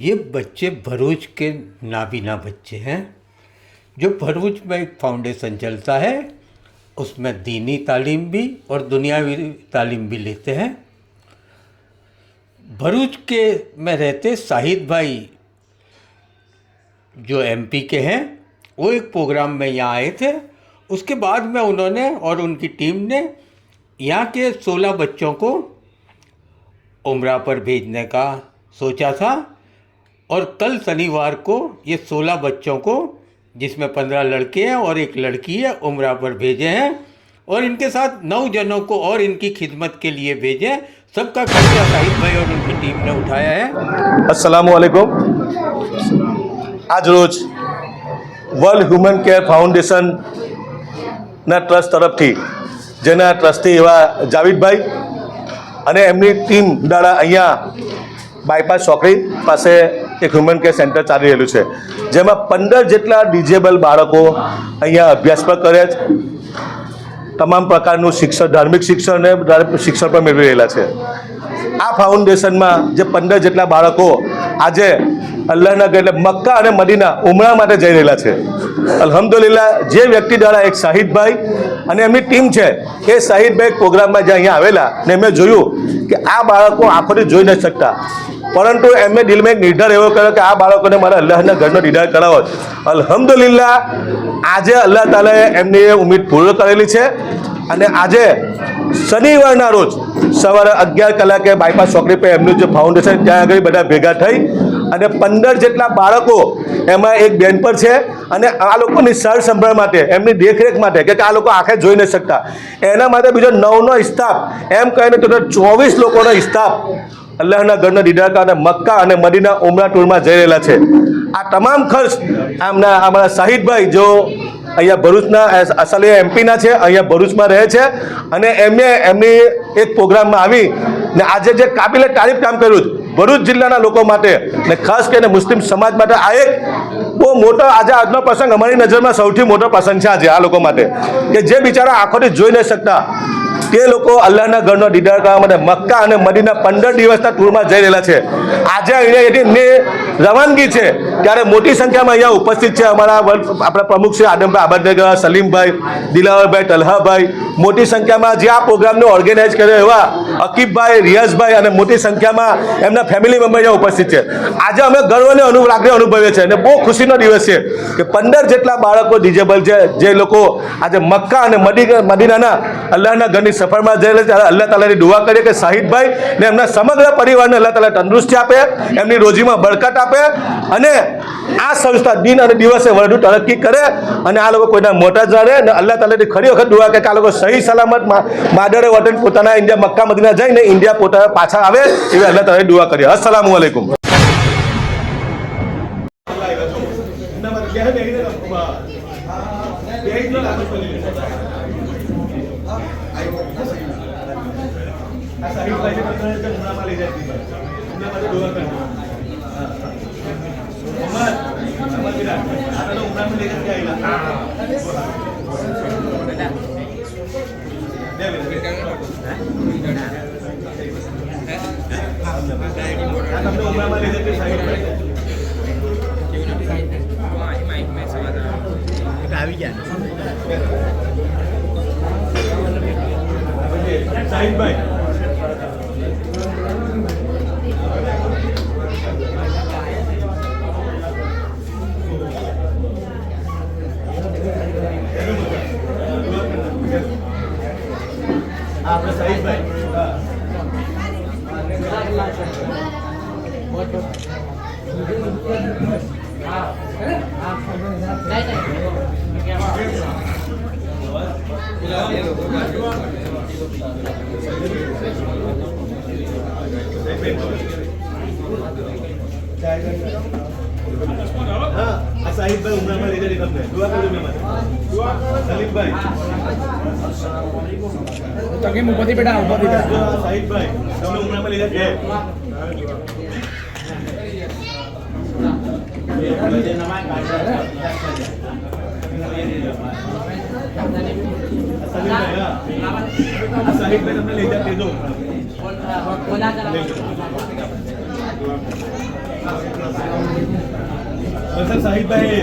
ये बच्चे भरूच के नाबीना बच्चे हैं जो भरूच में एक फाउंडेशन चलता है, उसमें दीनी तालीम भी और दुनियावी तालीम भी लेते हैं। भरूच के में रहते शाहिद भाई जो एमपी के हैं, वो एक प्रोग्राम में यहाँ आए थे। उसके बाद में उन्होंने और उनकी टीम ने यहाँ के 16 बच्चों को उम्रा पर भेजने का सोचा था और कल शनिवार को ये 16 बच्चों को, जिसमें 15 लड़के हैं और एक लड़की है, उम्रा पर भेजे हैं और इनके साथ 9 जनों को और इनकी खिदमत के लिए भेजे। सबका खर्चा शाहिद भाई और उनकी टीम ने उठाया है। अस्सलामुअलैकुम। आज रोज વર્લ્ડ હ્યુમન કેર ફાઉન્ડેશનના ટ્રસ્ટ તરફથી જેના ટ્રસ્ટી એવા જાવીદભાઈ અને એમની ટીમ દ્વારા અહીંયા બાયપાસ ચોકડી પાસે એક હ્યુમન કેર સેન્ટર ચાલી રહેલું છે, જેમાં 15 જેટલા ડિઝેબલ બાળકો અહીંયા અભ્યાસ પર કરે છે. તમામ પ્રકારનું શિક્ષણ, ધાર્મિક શિક્ષણ અને શિક્ષણ પણ મેળવી રહેલા છે. આ ફાઉન્ડેશનમાં જે 15 જેટલા બાળકો આજે અલ્લાહના ઘર એટલે મક્કા અને મદીના ઉમરા માટે જઈ રહેલા છે. અલ્હમ્દુલિલ્લાહ જે વ્યક્તિ દ્વારા એક શાહિદભાઈ અને એમની ટીમ છે, એ શાહિદભાઈ પ્રોગ્રામમાં જે અહીંયા આવેલા ને મેં જોયું કે આ બાળકો આંખોથી જોઈ નથી શકતા, પરંતુ એમને દિલમાં એક નિર્ધાર એવો કર્યો કે આ બાળકોને મારા અલ્લાહના ઘરનો દીદાર કરાવો. અલ્હમ્દુલિલ્લાહ આજે અલ્લાહ તાલાએ એમની એ ઉમ્મીદ પૂર્ણ કરેલી છે અને આજે શનિવારના રોજ સવારે 11 કલાકે બાયપાસ ચોકડી પર એમનું જે ફાઉન્ડેશન ત્યાં આગળ બધા ભેગા થઈ અને 15 જેટલા બાળકો, એમાં એક બેન પર છે અને આ લોકોની સાર સંભાળ માટે, એમની દેખરેખ માટે કે આ લોકો આંખે જોઈ નથી શકતા, એના માટે બીજો 9નો સ્ટાફ, એમ કહીને ટોટલ 24 લોકોનો સ્ટાફ અલ્લાહના ઘરના દીદાર અને મક્કા અને મદીના ઉમરા ટૂરમાં જઈ રહેલા છે. આ તમામ ખર્ચ અમારા શાહિદભાઈ જો અહીંયા ભરૂચના અસલ એમપીના છે, અહીંયા ભરૂચમાં રહે છે અને એમને એમની એક પ્રોગ્રામમાં આવી ને આજે જે કાબિલે તારીફ કામ કર્યું ભરૂચ જિલ્લાના લોકો માટે ને ખાસ કરીને મુસ્લિમ સમાજ માટે આ એક બહુ મોટો આજે આજનો પ્રસંગ અમારી નજરમાં સૌથી મોટો પ્રસંગ છે આજે આ લોકો માટે, કે જે બિચારા આંખોથી જોઈ નથી શકતા તે લોકો અલ્લાહના ઘરનો દીદાર કરવા માટે મક્કા અને મદીના 15 દિવસના ટૂરમાં જઈ રહેલા છે. આજે અહીંયાની રવાનગી છે ત્યારે મોટી સંખ્યામાં અહીંયા ઉપસ્થિત છે અમારા આપણા પ્રમુખ છે આદમભાઈ આબાદનગર, સલીમભાઈ, દિલાવરભાઈ, તલહાભાઈ, મોટી સંખ્યામાં જે આ પ્રોગ્રામને ઓર્ગેનાઇઝ કર્યો એવા અકીબભાઈ, રિયાઝભાઈ અને મોટી સંખ્યામાં એમના ફેમિલી મેમ્બર અહીંયા ઉપસ્થિત છે. આજે અમે ગર્વને લાગણી અનુભવીએ છીએ અને બહુ ખુશીનો દિવસ છે કે 15 જેટલા બાળકો ડિઝેબલ છે, જે લોકો આજે મક્કા અને મદીનાના અલ્લાહના ઘરની સફરમાં જયેલા છે. અલ્લાહ તાલાની દુઆ કરીએ કે શાહિદભાઈ ને એમના સમગ્ર પરિવારને અલ્લાહ તાલા તંદુરસ્તી આપે, એમની રોજીમાં બરકત આપે અને આ સંસ્થા દિન અને દિવસે વધુ તરક્કી કરે અને આ લોકો કોઈના મોટા જ રહે અને અલ્લાહ તાલાની ખરી વખત દુઆ કે આ લોકો સહી સલામત માદરે વતન પોતાના ઇન્ડિયા મક્કા મદીના જઈને ઇન્ડિયા પોતાના પાછા આવે એવી અલ્લાહ તાલાની દુઆ કરીએ. અસ્સલામુ અલૈકુમ. આવી ગયા શાહિદભાઈ આપણે શાહિદભાઈ શાહિદભાઈ ઉમરામાં લઈ જાય તમને દુઆ કરજો મેં સલીમભાઈ તો કેમ ઉપરથી બેટા ઉપરથી શાહિદભાઈ તમે ઉમરામાં લઈ જાય શાહિદભાઈ તમને લઈ જાય સાહિદભાઈ